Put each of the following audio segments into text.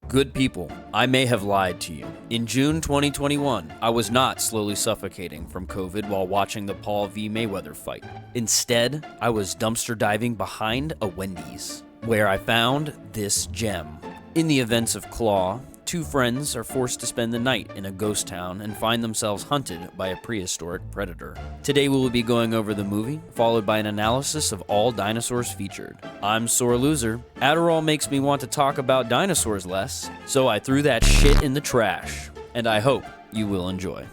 Good people, I may have lied to you. In June 2021, I was not slowly suffocating from COVID while watching the Paul v. Mayweather fight. Instead, I was dumpster diving behind a Wendy's, where I found this gem. In the events of Claw, two friends are forced to spend the night in a ghost town and find themselves hunted by a prehistoric predator. Today we will be going over the movie, followed by an analysis of all dinosaurs featured. I'm sore loser. Adderall makes me want to talk about dinosaurs less, so I threw that shit in the trash, and I hope you will enjoy.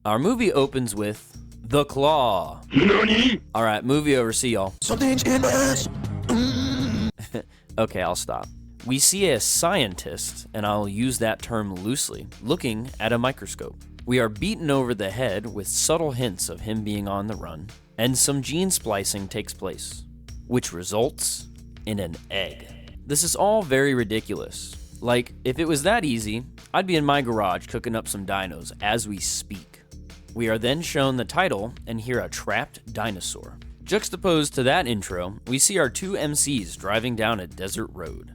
Our movie opens with The Claw. Nani? Alright, movie over, see y'all. Something's in my ass. Okay, I'll stop. We see a scientist, and I'll use that term loosely, looking at a microscope. We are beaten over the head with subtle hints of him being on the run, and some gene splicing takes place, which results in an egg. This is all very ridiculous. Like, if it was that easy, I'd be in my garage cooking up some dinos as we speak. We are then shown the title and hear a trapped dinosaur. Juxtaposed to that intro, we see our two MCs driving down a desert road.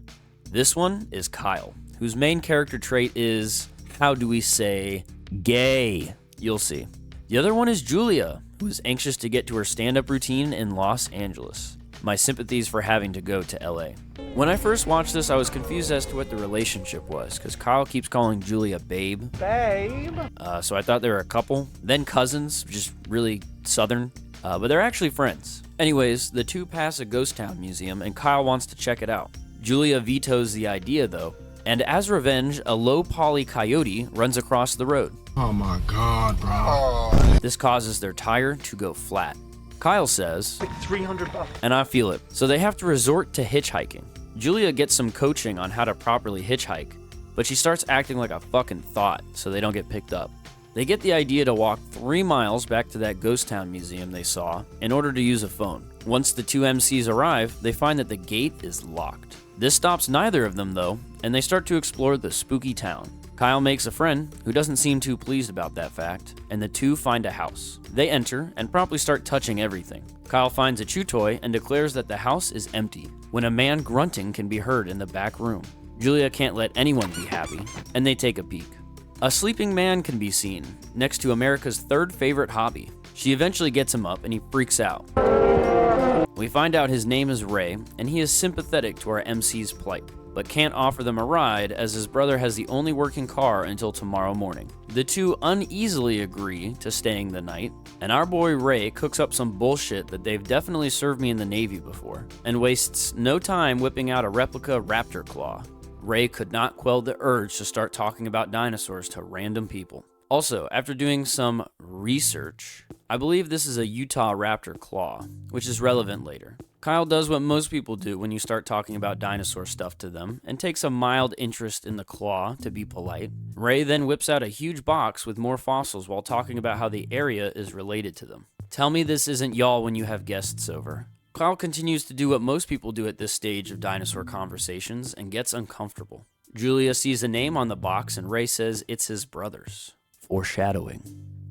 This one is Kyle, whose main character trait is, how do we say, gay. You'll see. The other one is Julia, who is anxious to get to her stand-up routine in Los Angeles. My sympathies for having to go to LA. When I first watched this, I was confused as to what the relationship was, because Kyle keeps calling Julia babe. Babe. So I thought they were a couple, then cousins, just really southern, but they're actually friends. Anyways, the two pass a ghost town museum, and Kyle wants to check it out. Julia vetoes the idea though, and as revenge, a low poly coyote runs across the road. Oh my god, bro. This causes their tire to go flat. Kyle says, Like $300. and I feel it, so they have to resort to hitchhiking. Julia gets some coaching on how to properly hitchhike, but she starts acting like a fucking thought so they don't get picked up. They get the idea to walk 3 miles back to that ghost town museum they saw in order to use a phone. Once the two MCs arrive, they find that the gate is locked. This stops neither of them though, and they start to explore the spooky town. Kyle makes a friend who doesn't seem too pleased about that fact, and the two find a house. They enter and promptly start touching everything. Kyle finds a chew toy and declares that the house is empty, when a man grunting can be heard in the back room. Julia can't let anyone be happy, and they take a peek. A sleeping man can be seen, next to America's third favorite hobby. She eventually gets him up and he freaks out. We find out his name is Ray, and he is sympathetic to our MC's plight, but can't offer them a ride as his brother has the only working car until tomorrow morning. The two uneasily agree to staying the night, and our boy Ray cooks up some bullshit that they've definitely served me in the Navy before, and wastes no time whipping out a replica raptor claw. Ray could not quell the urge to start talking about dinosaurs to random people. Also, after doing some research, I believe this is a Utahraptor claw, which is relevant later. Kyle does what most people do when you start talking about dinosaur stuff to them, and takes a mild interest in the claw to be polite. Ray then whips out a huge box with more fossils while talking about how the area is related to them. Tell me this isn't y'all when you have guests over. Kyle continues to do what most people do at this stage of dinosaur conversations and gets uncomfortable. Julia sees a name on the box and Ray says it's his brother's. Foreshadowing.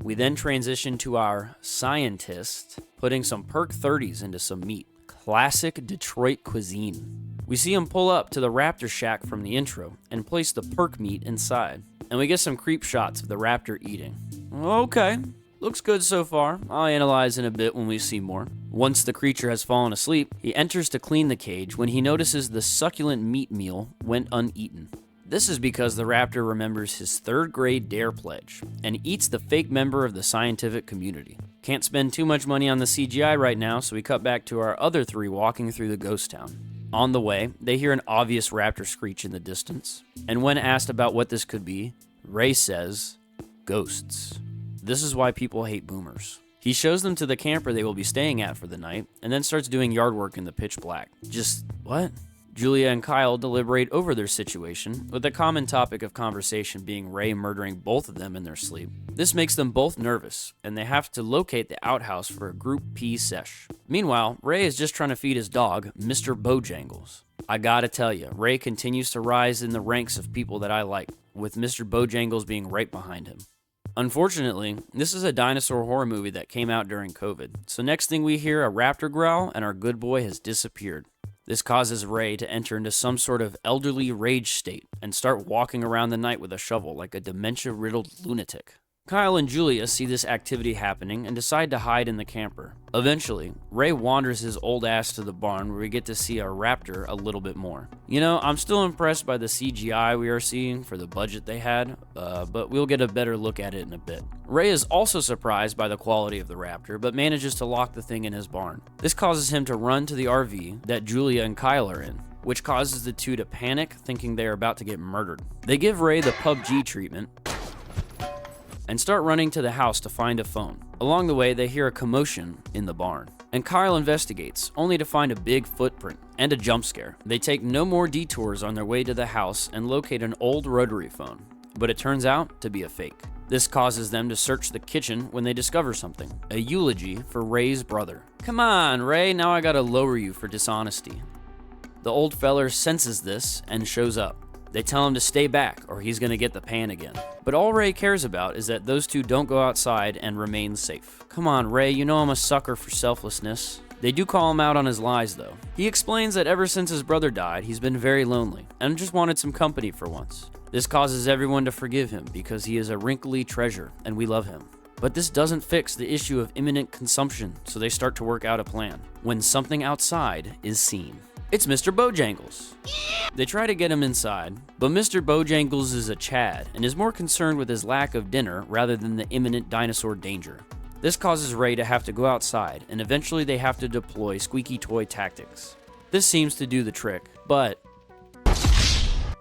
We then transition to our scientist putting some perk 30s into some meat. Classic Detroit cuisine. We see him pull up to the raptor shack from the intro and place the perk meat inside. And we get some creep shots of the raptor eating. Okay, looks good so far. I'll analyze in a bit when we see more. Once the creature has fallen asleep, he enters to clean the cage when he notices the succulent meat meal went uneaten. This is because the raptor remembers his 3rd grade dare pledge and eats the fake member of the scientific community. Can't spend too much money on the CGI right now, so we cut back to our other 3 walking through the ghost town. On the way, they hear an obvious raptor screech in the distance, and when asked about what this could be, Ray says, ghosts. This is why people hate boomers. He shows them to the camper they will be staying at for the night, and then starts doing yard work in the pitch black. Just, what? Julia and Kyle deliberate over their situation, with the common topic of conversation being Ray murdering both of them in their sleep. This makes them both nervous, and they have to locate the outhouse for a group P sesh. Meanwhile, Ray is just trying to feed his dog, Mr. Bojangles. I gotta tell you, Ray continues to rise in the ranks of people that I like, with Mr. Bojangles being right behind him. Unfortunately, this is a dinosaur horror movie that came out during COVID, so next thing we hear a raptor growl and our good boy has disappeared. This causes Ray to enter into some sort of elderly rage state and start walking around the night with a shovel like a dementia-riddled lunatic. Kyle and Julia see this activity happening and decide to hide in the camper. Eventually, Ray wanders his old ass to the barn where we get to see our raptor a little bit more. You know, I'm still impressed by the CGI we are seeing for the budget they had, but we'll get a better look at it in a bit. Ray is also surprised by the quality of the raptor, but manages to lock the thing in his barn. This causes him to run to the RV that Julia and Kyle are in, which causes the two to panic, thinking they are about to get murdered. They give Ray the PUBG treatment and start running to the house to find a phone. Along the way, they hear a commotion in the barn, and Kyle investigates, only to find a big footprint and a jump scare. They take no more detours on their way to the house and locate an old rotary phone, but it turns out to be a fake. This causes them to search the kitchen when they discover something, a eulogy for Ray's brother. Come on, Ray, now I gotta lower you for dishonesty. The old feller senses this and shows up. They tell him to stay back or he's gonna get the pan again. But all Ray cares about is that those two don't go outside and remain safe. Come on, Ray, you know I'm a sucker for selflessness. They do call him out on his lies though. He explains that ever since his brother died, he's been very lonely and just wanted some company for once. This causes everyone to forgive him because he is a wrinkly treasure and we love him. But this doesn't fix the issue of imminent consumption, so they start to work out a plan when something outside is seen. It's Mr. Bojangles. They try to get him inside, but Mr. Bojangles is a Chad and is more concerned with his lack of dinner rather than the imminent dinosaur danger. This causes Ray to have to go outside, and eventually they have to deploy squeaky toy tactics. This seems to do the trick, but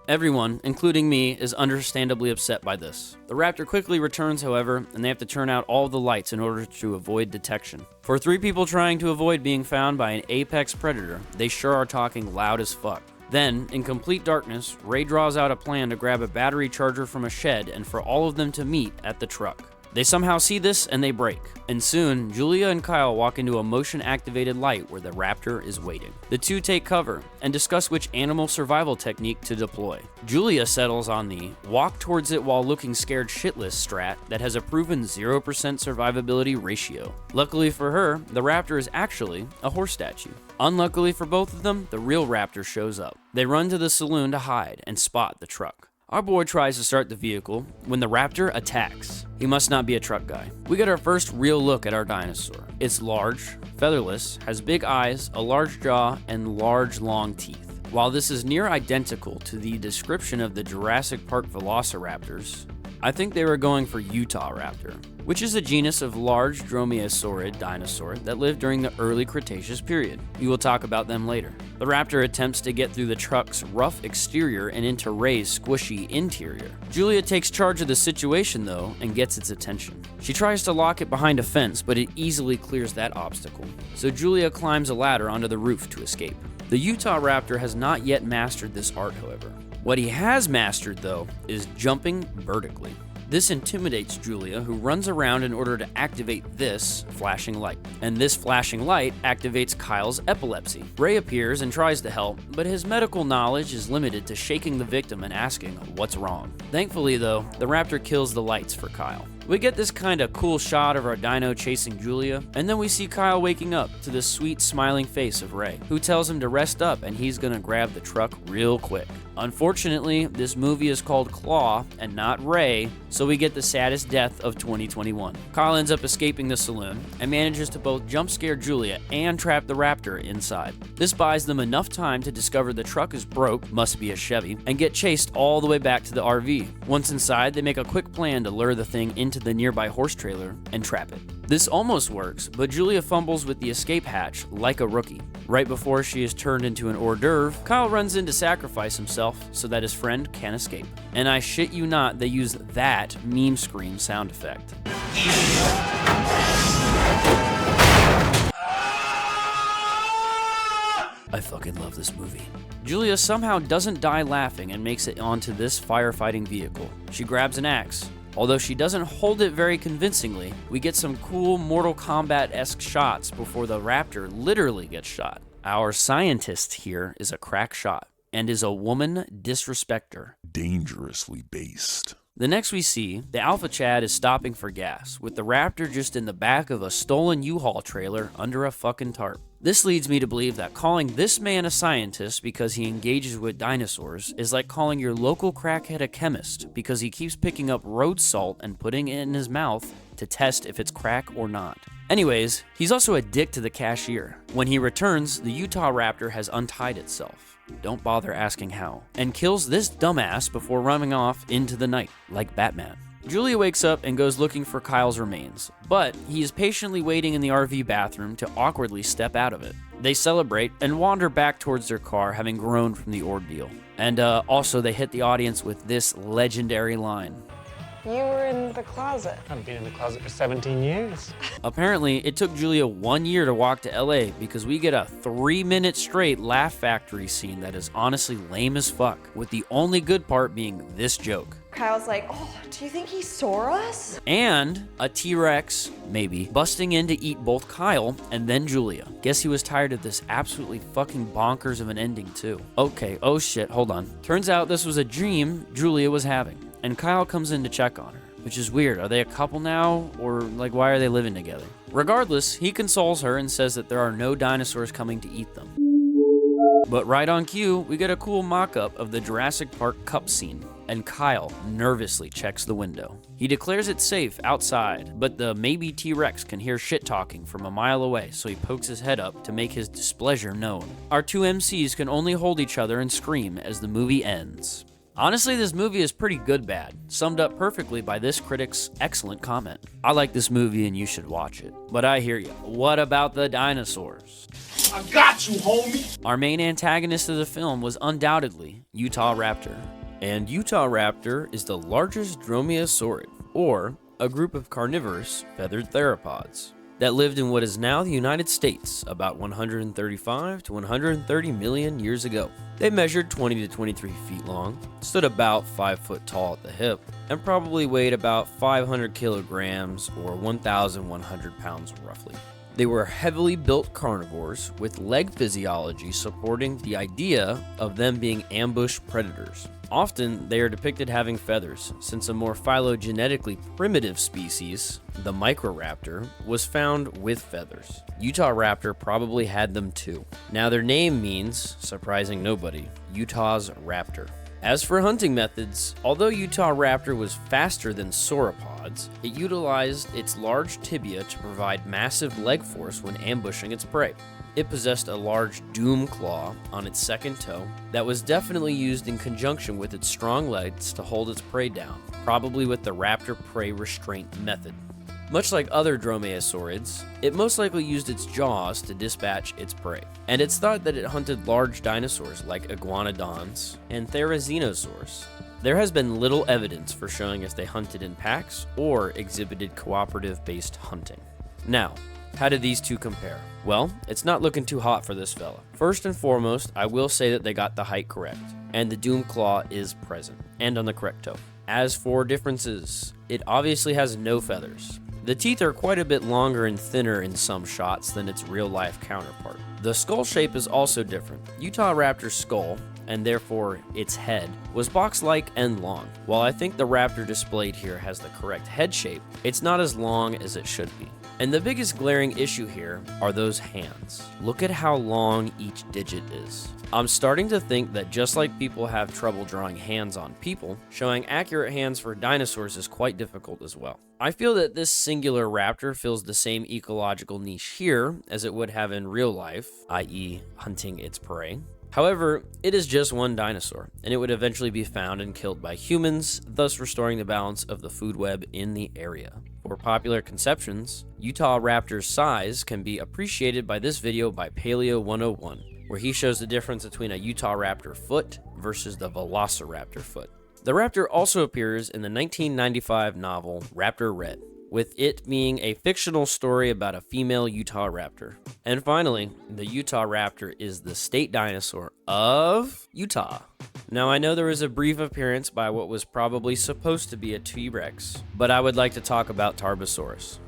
everyone, including me, is understandably upset by this. The raptor quickly returns, however, and they have to turn out all the lights in order to avoid detection. For 3 people trying to avoid being found by an apex predator, they sure are talking loud as fuck. Then, in complete darkness, Ray draws out a plan to grab a battery charger from a shed and for all of them to meet at the truck. They somehow see this and they break, and soon Julia and Kyle walk into a motion-activated light where the raptor is waiting. The two take cover and discuss which animal survival technique to deploy. Julia settles on the walk towards it while looking scared shitless strat that has a proven 0% survivability ratio. Luckily for her, the raptor is actually a horse statue. Unluckily for both of them, the real raptor shows up. They run to the saloon to hide and spot the truck. Our boy tries to start the vehicle when the raptor attacks. He must not be a truck guy. We get our first real look at our dinosaur. It's large, featherless, has big eyes, a large jaw, and large long teeth. While this is near identical to the description of the Jurassic Park velociraptors, I think they were going for Utahraptor, which is a genus of large dromaeosaurid dinosaur that lived during the early Cretaceous period. We will talk about them later. The raptor attempts to get through the truck's rough exterior and into Ray's squishy interior. Julia takes charge of the situation though and gets its attention. She tries to lock it behind a fence, but it easily clears that obstacle. So Julia climbs a ladder onto the roof to escape. The Utahraptor has not yet mastered this art, however. What he has mastered, though, is jumping vertically. This intimidates Julia, who runs around in order to activate this flashing light. And this flashing light activates Kyle's epilepsy. Ray appears and tries to help, but his medical knowledge is limited to shaking the victim and asking what's wrong. Thankfully, though, the raptor kills the lights for Kyle. We get this kind of cool shot of our dino chasing Julia, and then we see Kyle waking up to the sweet smiling face of Ray, who tells him to rest up and he's gonna grab the truck real quick. Unfortunately, this movie is called Claw and not Ray, so we get the saddest death of 2021. Kyle ends up escaping the saloon and manages to both jump scare Julia and trap the raptor inside. This buys them enough time to discover the truck is broke, must be a Chevy, and get chased all the way back to the RV. Once inside, they make a quick plan to lure the thing into the nearby horse trailer and trap it. This almost works, but Julia fumbles with the escape hatch like a rookie. Right before she is turned into an hors d'oeuvre, Kyle runs in to sacrifice himself so that his friend can escape. And I shit you not, they use that meme scream sound effect. I fucking love this movie. Julia somehow doesn't die laughing and makes it onto this firefighting vehicle. She grabs an axe. Although she doesn't hold it very convincingly, we get some cool Mortal Kombat-esque shots before the raptor literally gets shot. Our scientist here is a crack shot and is a woman disrespecter. Dangerously based. The next we see, the Alpha Chad is stopping for gas, with the raptor just in the back of a stolen U-Haul trailer under a fucking tarp. This leads me to believe that calling this man a scientist because he engages with dinosaurs is like calling your local crackhead a chemist because he keeps picking up road salt and putting it in his mouth to test if it's crack or not. Anyways, he's also a dick to the cashier. When he returns, the Utahraptor has untied itself. Don't bother asking how. And kills this dumbass before running off into the night, like Batman. Julia wakes up and goes looking for Kyle's remains, but he is patiently waiting in the RV bathroom to awkwardly step out of it. They celebrate and wander back towards their car, having groaned from the ordeal. And also they hit the audience with this legendary line. You were in the closet. I've been in the closet for 17 years. Apparently, it took Julia 1 year to walk to LA because we get a 3-minute straight Laugh Factory scene that is honestly lame as fuck, with the only good part being this joke. Kyle's like, oh, do you think he saw us? And a T-Rex, maybe, busting in to eat both Kyle and then Julia. Guess he was tired of this absolutely fucking bonkers of an ending too. Okay, oh shit, hold on. Turns out this was a dream Julia was having, and Kyle comes in to check on her, which is weird. Are they a couple now? Or like, why are they living together? Regardless, he consoles her and says that there are no dinosaurs coming to eat them. But right on cue, we get a cool mock-up of the Jurassic Park cup scene, and Kyle nervously checks the window. He declares it's safe outside, but the maybe T-Rex can hear shit-talking from a mile away, so he pokes his head up to make his displeasure known. Our two MCs can only hold each other and scream as the movie ends. Honestly, this movie is pretty good bad, summed up perfectly by this critic's excellent comment. I like this movie and you should watch it. But I hear ya, what about the dinosaurs? I got you, homie. Our main antagonist of the film was undoubtedly Utahraptor. And Utahraptor is the largest dromaeosaurid, or a group of carnivorous feathered theropods, that lived in what is now the United States about 135 to 130 million years ago. They measured 20 to 23 feet long, stood about 5 foot tall at the hip, and probably weighed about 500 kilograms or 1,100 pounds roughly. They were heavily built carnivores with leg physiology supporting the idea of them being ambush predators. Often, they are depicted having feathers, since a more phylogenetically primitive species, the Microraptor, was found with feathers. Utahraptor probably had them too. Now their name means, surprising nobody, Utah's raptor. As for hunting methods, although Utahraptor was faster than sauropods, it utilized its large tibia to provide massive leg force when ambushing its prey. It possessed a large doom claw on its second toe that was definitely used in conjunction with its strong legs to hold its prey down, probably with the raptor prey restraint method. Much like other dromaeosaurids, it most likely used its jaws to dispatch its prey, and it's thought that it hunted large dinosaurs like iguanodons and Therizinosaurus. There has been little evidence for showing if they hunted in packs or exhibited cooperative-based hunting. Now, how did these two compare? Well, it's not looking too hot for this fella. First and foremost, I will say that they got the height correct, and the doom claw is present, and on the correct toe. As for differences, it obviously has no feathers. The teeth are quite a bit longer and thinner in some shots than its real-life counterpart. The skull shape is also different. Utahraptor's skull, and therefore its head, was box-like and long. While I think the raptor displayed here has the correct head shape, it's not as long as it should be. And the biggest glaring issue here are those hands. Look at how long each digit is. I'm starting to think that just like people have trouble drawing hands on people, showing accurate hands for dinosaurs is quite difficult as well. I feel that this singular raptor fills the same ecological niche here as it would have in real life, i.e. hunting its prey. However, it is just one dinosaur, and it would eventually be found and killed by humans, thus restoring the balance of the food web in the area. For popular conceptions, Utahraptor's size can be appreciated by this video by Paleo 101, where he shows the difference between a Utahraptor foot versus the Velociraptor foot. The raptor also appears in the 1995 novel Raptor Red, with it being a fictional story about a female Utahraptor. And finally, the Utahraptor is the state dinosaur of Utah. Now I know there was a brief appearance by what was probably supposed to be a T-Rex, but I would like to talk about Tarbosaurus.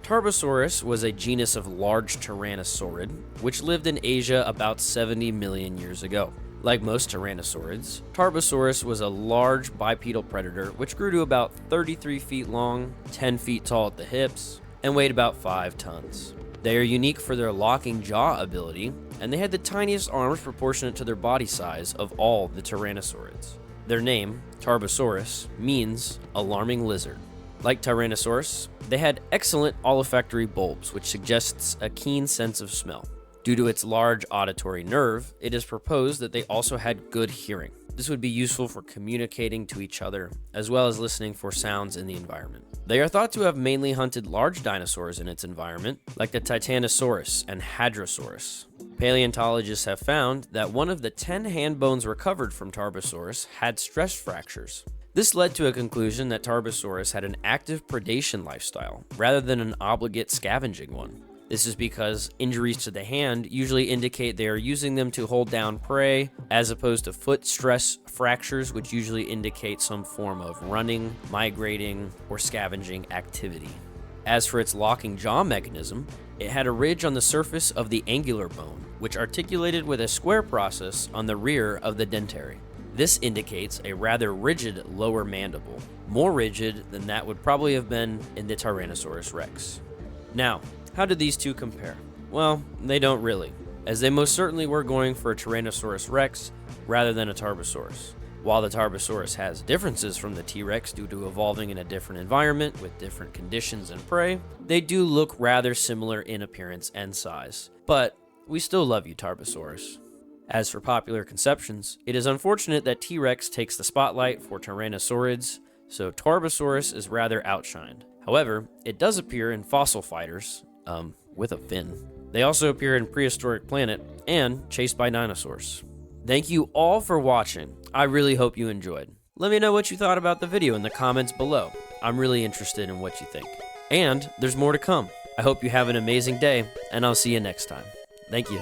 Tarbosaurus was a genus of large tyrannosaurid, which lived in Asia about 70 million years ago. Like most tyrannosaurids, Tarbosaurus was a large bipedal predator which grew to about 33 feet long, 10 feet tall at the hips, and weighed about 5 tons. They are unique for their locking jaw ability, and they had the tiniest arms proportionate to their body size of all the tyrannosaurids. Their name, Tarbosaurus, means alarming lizard. Like Tyrannosaurus, they had excellent olfactory bulbs, which suggests a keen sense of smell. Due to its large auditory nerve, it is proposed that they also had good hearing. This would be useful for communicating to each other, as well as listening for sounds in the environment. They are thought to have mainly hunted large dinosaurs in its environment, like the Titanosaurus and Hadrosaurus. Paleontologists have found that one of the 10 hand bones recovered from Tarbosaurus had stress fractures. This led to a conclusion that Tarbosaurus had an active predation lifestyle, rather than an obligate scavenging one. This is because injuries to the hand usually indicate they are using them to hold down prey, as opposed to foot stress fractures, which usually indicate some form of running, migrating, or scavenging activity. As for its locking jaw mechanism, it had a ridge on the surface of the angular bone, which articulated with a square process on the rear of the dentary. This indicates a rather rigid lower mandible, more rigid than that would probably have been in the Tyrannosaurus rex. Now, how do these two compare? Well, they don't really, as they most certainly were going for a Tyrannosaurus rex rather than a Tarbosaurus. While the Tarbosaurus has differences from the T-Rex due to evolving in a different environment with different conditions and prey, they do look rather similar in appearance and size. But we still love you, Tarbosaurus. As for popular conceptions, it is unfortunate that T-Rex takes the spotlight for Tyrannosaurids, so Tarbosaurus is rather outshined. However, it does appear in fossil fighters, with a fin. They also appear in Prehistoric Planet and Chased by Dinosaurs. Thank you all for watching. I really hope you enjoyed. Let me know what you thought about the video in the comments below. I'm really interested in what you think. And there's more to come. I hope you have an amazing day, and I'll see you next time. Thank you.